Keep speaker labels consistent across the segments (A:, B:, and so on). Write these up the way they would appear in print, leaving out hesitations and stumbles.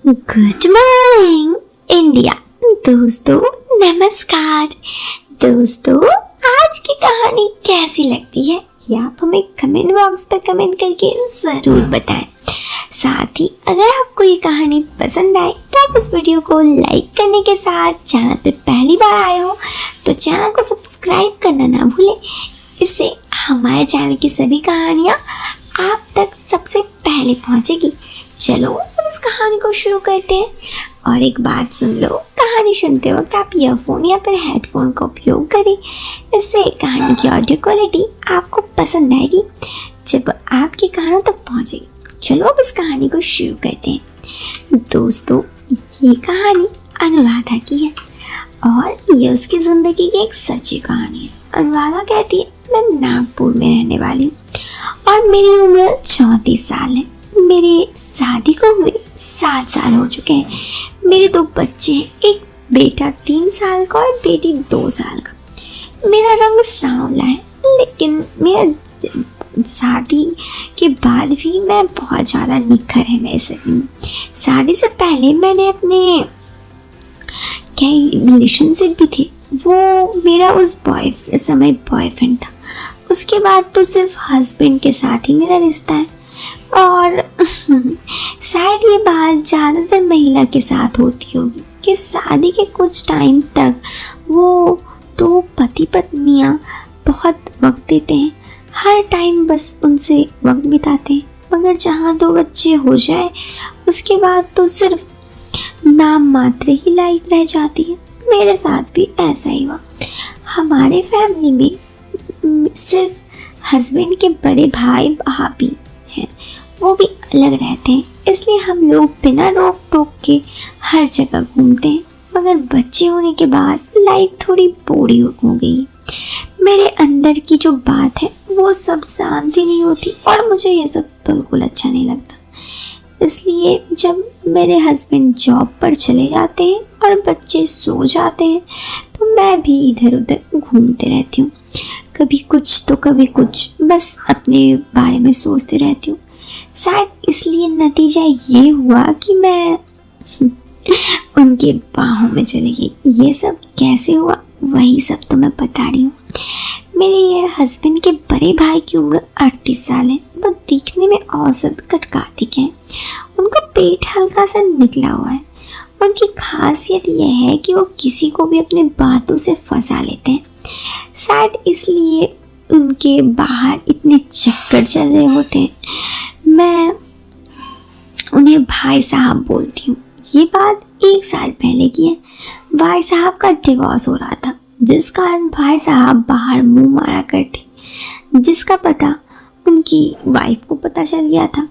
A: Good morning India. दोस्तों नमस्कार। दोस्तों आज की कहानी कैसी लगती है ये आप हमें कमेंट बॉक्स पर कमेंट करके ज़रूर बताएं। साथ ही अगर आपको ये कहानी पसंद आए तो आप इस वीडियो को लाइक करने के साथ चैनल पर पहली बार आए हो तो चैनल को सब्सक्राइब करना ना भूलें। इससे हमारे चैनल की सभी कहानियाँ आप तक सबसे पहले पहुँचेगी। चलो अब इस कहानी को शुरू करते हैं। और एक बात सुन लो, कहानी सुनते वक्त आप ईयरफोन या फिर हेडफोन का उपयोग करें। इससे कहानी की ऑडियो क्वालिटी आपको पसंद आएगी जब आपकी कहानी तक पहुंचेगी। चलो अब इस कहानी को शुरू करते हैं। दोस्तों ये कहानी अनुराधा की है और ये उसकी ज़िंदगी की एक सच्ची कहानी है। अनुराधा कहती है मैं नागपुर में रहने वाली हूँ और मेरी उम्र 34 साल है। मेरे शादी को हुए 7 साल हो चुके हैं। मेरे 2 बच्चे हैं, एक बेटा 3 साल का और बेटी 2 साल का। मेरा रंग सांवला है लेकिन मेरा शादी के बाद भी मैं बहुत ज़्यादा निखर है मेरे शरीर में। शादी से पहले मैंने अपने कई रिलेशनशिप भी थे, वो मेरा उस समय बॉयफ्रेंड था। उसके बाद तो सिर्फ हस्बैंड के साथ ही मेरा रिश्ता है। और शायद ये बात ज़्यादातर महिला के साथ होती होगी कि शादी के कुछ टाइम तक वो 2 पति पत्नियां बहुत वक्त देते हैं, हर टाइम बस उनसे वक्त बिताते हैं। मगर जहाँ 2 बच्चे हो जाए उसके बाद तो सिर्फ नाम मात्र ही लाइफ रह जाती है। मेरे साथ भी ऐसा ही हुआ। हमारे फैमिली में सिर्फ हस्बैंड के बड़े भाई भाभी हैं, वो भी अलग रहते हैं, इसलिए हम लोग बिना रोक टोक के हर जगह घूमते हैं। मगर बच्चे होने के बाद लाइफ थोड़ी बोरिंग हो गई। मेरे अंदर की जो बात है वो सब शांति नहीं होती और मुझे ये सब बिल्कुल अच्छा नहीं लगता। इसलिए जब मेरे हस्बैंड जॉब पर चले जाते हैं और बच्चे सो जाते हैं तो मैं भी इधर उधर घूमते रहती हूँ, कभी कुछ तो कभी कुछ, बस अपने बारे में सोचते रहती हूँ। शायद इसलिए नतीजा ये हुआ कि मैं उनके बाहों में चली गई। ये सब कैसे हुआ वही सब तो मैं बता रही हूँ। मेरे ये हस्बैंड के बड़े भाई की उम्र 38 साल है। वो दिखने में औसत कटकातिक है। उनका पेट हल्का सा निकला हुआ है। उनकी खासियत यह है कि वो किसी को भी अपने बातों से फंसा लेते हैं। शायद इसलिए उनके बाहर इतने चक्कर चल रहे होते हैं। मैं उन्हें भाई साहब बोलती हूँ। ये बात 1 साल पहले की है। भाई साहब का डिवोर्स हो रहा था, जिस कारण भाई साहब बाहर मुंह मारा करते, जिसका पता उनकी वाइफ को पता चल गया था।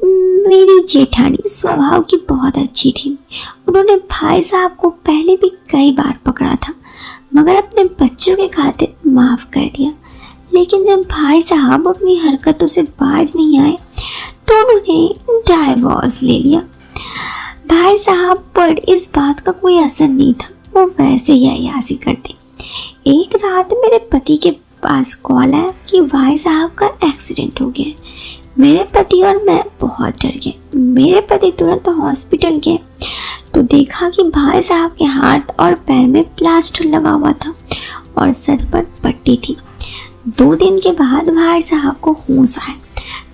A: मेरी जेठानी स्वभाव की बहुत अच्छी थी। उन्होंने भाई साहब को पहले भी कई बार पकड़ा था मगर अपने बच्चों के खातिर माफ़ कर दिया। लेकिन जब भाई साहब अपनी हरकतों से बाज नहीं आए तो उन्होंने डाइवोर्स ले लिया। भाई साहब पर इस बात का कोई असर नहीं था, वो वैसे ही अय्यासी करते। एक रात मेरे पति के पास कॉल आया कि भाई साहब का एक्सीडेंट हो गया। मेरे पति और मैं बहुत डर गए। मेरे पति तुरंत हॉस्पिटल गए तो देखा कि भाई साहब के हाथ और पैर में प्लास्टर लगा हुआ था और सर पर पट्टी थी। 2 दिन के बाद भाई साहब को होश आया।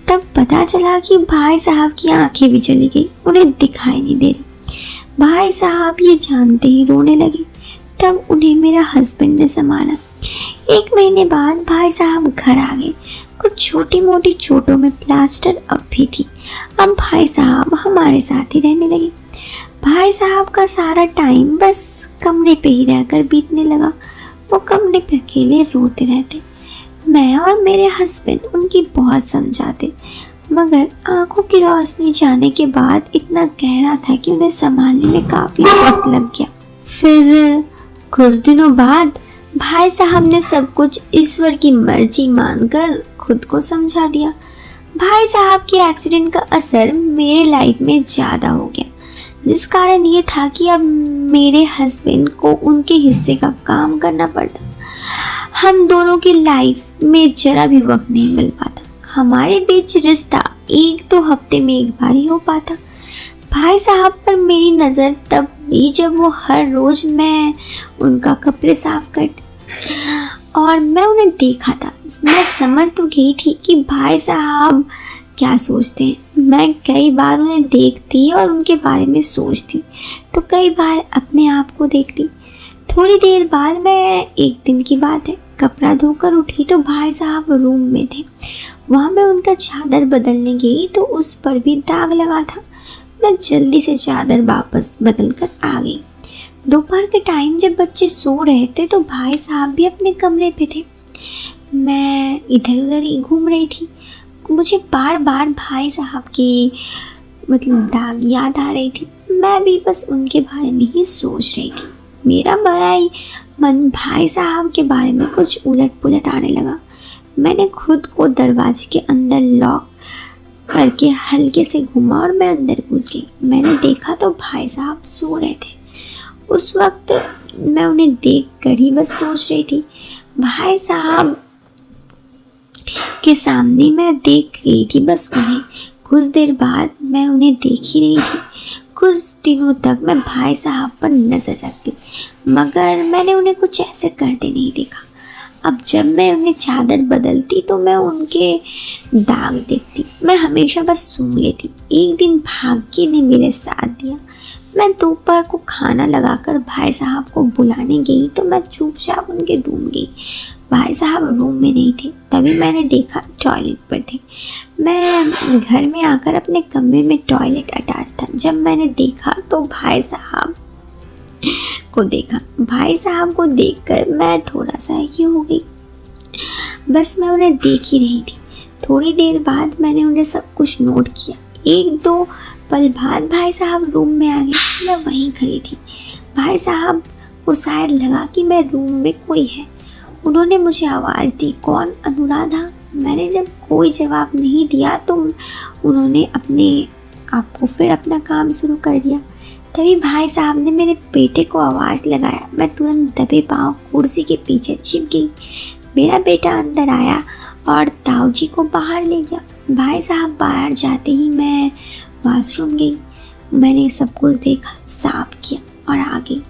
A: तब पता चला कि भाई साहब की आंखें भी चली गई, उन्हें दिखाई नहीं दे रही। भाई साहब ये जानते ही रोने लगे। तब उन्हें मेरा हस्बैंड ने संभाला। 1 महीने बाद भाई साहब घर आ गए। कुछ छोटी मोटी चोटों में प्लास्टर अब भी थी। अब भाई साहब हमारे साथ ही रहने लगे। भाई साहब का सारा टाइम बस कमरे पे ही रहकर बीतने लगा। वो कमरे पे अकेले रोते रहते। मैं और मेरे हस्बैंड उनकी बहुत समझाते मगर आंखों की रोशनी जाने के बाद इतना गहरा था कि उन्हें संभालने में काफ़ी वक्त लग गया। फिर कुछ दिनों बाद भाई साहब ने सब कुछ ईश्वर की मर्जी मानकर खुद को समझा दिया। भाई साहब के एक्सीडेंट का असर मेरे लाइफ में ज़्यादा हो गया, जिस कारण ये था कि अब मेरे हस्बैंड को उनके हिस्से का काम करना पड़ता। हम दोनों की लाइफ में जरा भी वक्त नहीं मिल पाता। हमारे बीच रिश्ता 1-2 हफ्ते में एक बार ही हो पाता। भाई साहब पर मेरी नज़र तब भी जब वो हर रोज़ मैं उनका कपड़े साफ करती और मैं उन्हें देखा था। मैं समझ तो गई थी कि भाई साहब क्या सोचते हैं। मैं कई बार उन्हें देखती और उनके बारे में सोचती, तो कई बार अपने आप को देखती। थोड़ी देर बाद मैं, एक दिन की बात है, कपड़ा धोकर उठी तो भाई साहब रूम में थे। वहाँ मैं उनका चादर बदलने गई तो उस पर भी दाग लगा था। मैं जल्दी से चादर वापस बदल कर आ गई। दोपहर के टाइम जब बच्चे सो रहे थे तो भाई साहब भी अपने कमरे पे थे। मैं इधर उधर ही घूम रही थी। मुझे बार बार भाई साहब की दाग याद आ रही थी। मैं भी बस उनके बारे में ही सोच रही थी। मेरा बड़ा ही मन भाई साहब के बारे में कुछ उलट पुलट आने लगा। मैंने खुद को दरवाजे के अंदर लॉक करके हल्के से घुमा और मैं अंदर घुस गई। मैंने देखा तो भाई साहब सो रहे थे। उस वक्त मैं उन्हें देख कर ही बस सोच रही थी। भाई साहब के सामने मैं देख रही थी बस उन्हें। कुछ देर बाद मैं उन्हें देख ही रही थी। कुछ दिनों तक मैं भाई साहब पर नज़र रखती, मगर मैंने उन्हें कुछ ऐसे करते नहीं देखा। अब जब मैं उन्हें चादर बदलती तो मैं उनके दाग देखती। मैं हमेशा बस सूंघ लेती। एक दिन भाग्य ने मेरे साथ दिया। मैं दोपहर को खाना लगाकर भाई साहब को बुलाने गई तो मैं चुपचाप उनके रूम गई। भाई साहब रूम में नहीं थे। तभी मैंने देखा टॉयलेट पर थे। मैं घर में आकर अपने कमरे में टॉयलेट अटैच था। जब मैंने देखा तो भाई साहब को देखकर मैं थोड़ा सा ये हो गई। बस मैं उन्हें देख ही रही थी। थोड़ी देर बाद मैंने उन्हें सब कुछ नोट किया। एक दो पल बाद भाई साहब रूम में आ गए। मैं वहीं खड़ी थी। भाई साहब को शायद लगा कि मैं रूम में कोई है। उन्होंने मुझे आवाज़ दी, कौन? अनुराधा। मैंने जब कोई जवाब नहीं दिया तो उन्होंने अपने आप को फिर अपना काम शुरू कर दिया। तभी भाई साहब ने मेरे बेटे को आवाज़ लगाया। मैं तुरंत दबे पाँव कुर्सी के पीछे छिप गई। मेरा बेटा अंदर आया और ताऊ जी को बाहर ले गया। भाई साहब बाहर जाते ही मैं वॉशरूम गई। मैंने सब कुछ देखा, साफ किया और आ गई।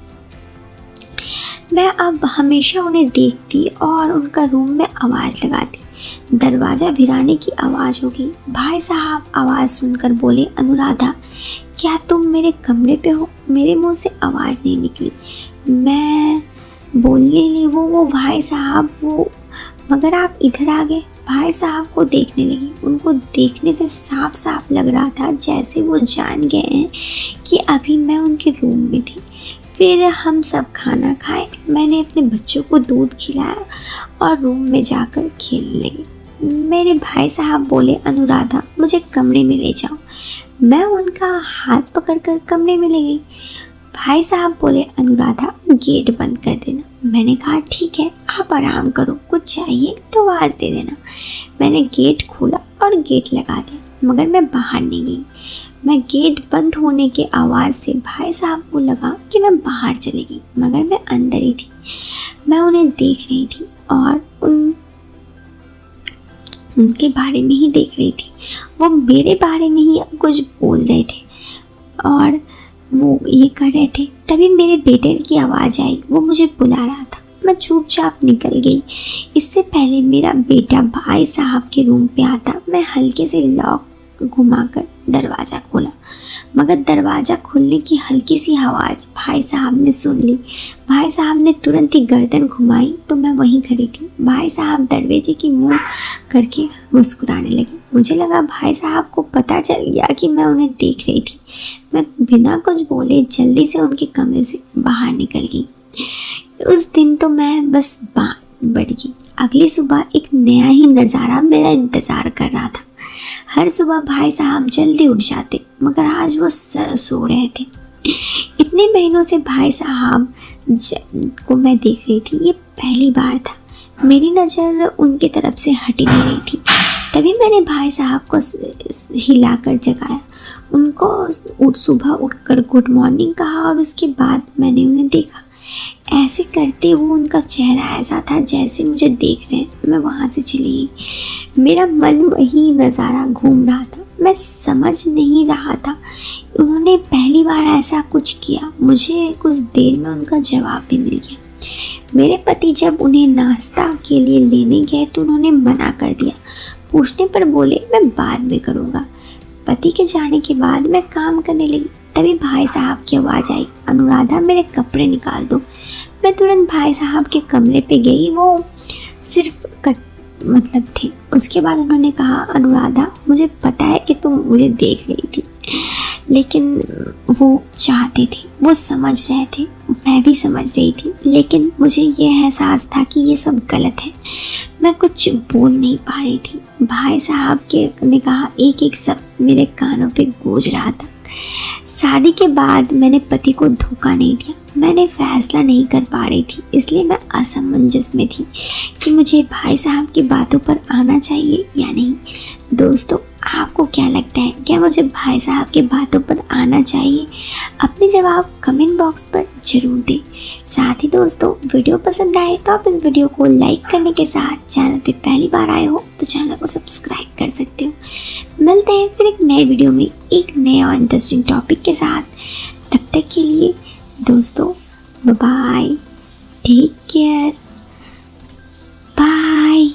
A: मैं अब हमेशा उन्हें देखती और उनका रूम में आवाज़ लगाती। दरवाज़ा भिराने की आवाज़ हो गई। भाई साहब आवाज़ सुनकर बोले, अनुराधा क्या तुम मेरे कमरे पे हो? मेरे मुंह से आवाज़ नहीं निकली। मैं बोलने लगी, वो भाई साहब वो, मगर आप इधर आ गए। भाई साहब को देखने लगी। उनको देखने से साफ साफ लग रहा था जैसे वो जान गए हैं कि अभी मैं उनके रूम में थी। फिर हम सब खाना खाए। मैंने अपने बच्चों को दूध खिलाया और रूम में जाकर खेलने लगी। मेरे भाई साहब बोले, अनुराधा मुझे कमरे में ले जाओ। मैं उनका हाथ पकड़कर कमरे में ले गई। भाई साहब बोले, अनुराधा गेट बंद कर देना। मैंने कहा ठीक है, आप आराम करो, कुछ चाहिए तो आवाज़ दे देना। मैंने गेट खोला और गेट लगा दिया, मगर मैं बाहर नहीं गई। मैं गेट बंद होने के आवाज़ से भाई साहब को लगा कि मैं बाहर चली गई, मगर मैं अंदर ही थी। मैं उन्हें देख रही थी और उनके बारे में ही देख रही थी। वो मेरे बारे में ही कुछ बोल रहे थे और वो ये कर रहे थे। तभी मेरे बेटे की आवाज़ आई, वो मुझे बुला रहा था। मैं चुपचाप निकल गई। इससे पहले मेरा बेटा भाई साहब के रूम पे आता, मैं हल्के से लॉक घुमाकर दरवाज़ा खोला, मगर दरवाज़ा खुलने की हल्की सी आवाज़ भाई साहब ने सुन ली। भाई साहब ने तुरंत ही गर्दन घुमाई तो मैं वहीं खड़ी थी। भाई साहब दरवाजे की मुंह करके मुस्कुराने लगे। मुझे लगा भाई साहब को पता चल गया कि मैं उन्हें देख रही थी। मैं बिना कुछ बोले जल्दी से उनके कमरे से बाहर निकल गई। उस दिन तो मैं बस बढ़ गई। अगली सुबह एक नया ही नज़ारा मेरा इंतज़ार कर रहा था। हर सुबह भाई साहब जल्दी उठ जाते, मगर आज वो सो रहे थे। इतने महीनों से भाई साहब को मैं देख रही थी, ये पहली बार था। मेरी नज़र उनकी तरफ से हट नहीं रही थी। तभी मैंने भाई साहब को हिलाकर जगाया। उनको सुबह उठकर गुड मॉर्निंग कहा और उसके बाद मैंने उन्हें देखा। ऐसे करते हुए उनका चेहरा ऐसा था जैसे मुझे देख रहे हैं। मैं वहाँ से चली गई। मेरा मन वही नज़ारा घूम रहा था। मैं समझ नहीं रहा था। उन्होंने पहली बार ऐसा कुछ किया। मुझे कुछ देर में उनका जवाब भी मिल गया। मेरे पति जब उन्हें नाश्ता के लिए लेने गए तो उन्होंने मना कर दिया। पूछने पर बोले मैं बाद में करूँगा। पति के जाने के बाद मैं काम करने लगी। तभी भाई साहब की आवाज़ आई, अनुराधा मेरे कपड़े निकाल दो। मैं तुरंत भाई साहब के कमरे पे गई। वो सिर्फ थे। उसके बाद उन्होंने कहा, अनुराधा मुझे पता है कि तुम मुझे देख रही थी, लेकिन वो चाहते थे, वो समझ रहे थे, मैं भी समझ रही थी, लेकिन मुझे ये एहसास था कि ये सब गलत है। मैं कुछ बोल नहीं पा रही थी। भाई साहब ने कहा एक एक सब मेरे कानों पे गूंज रहा था। शादी के बाद मैंने पति को धोखा नहीं दिया। मैंने फैसला नहीं कर पा रही थी, इसलिए मैं असमंजस में थी कि मुझे भाई साहब की बातों पर आना चाहिए या नहीं। दोस्तों, आपको क्या लगता है, क्या मुझे भाई साहब की बातों पर आना चाहिए? अपने जवाब कमेंट बॉक्स पर जरूर दें। साथ ही दोस्तों, वीडियो पसंद आए तो आप इस वीडियो को लाइक करने के साथ चैनल पे पहली बार आए हो तो चैनल को सब्सक्राइब कर सकते हो। मिलते हैं फिर एक नए वीडियो में एक नए और इंटरेस्टिंग टॉपिक के साथ। तब तक के लिए दोस्तों, बाय, टेक केयर, बाय।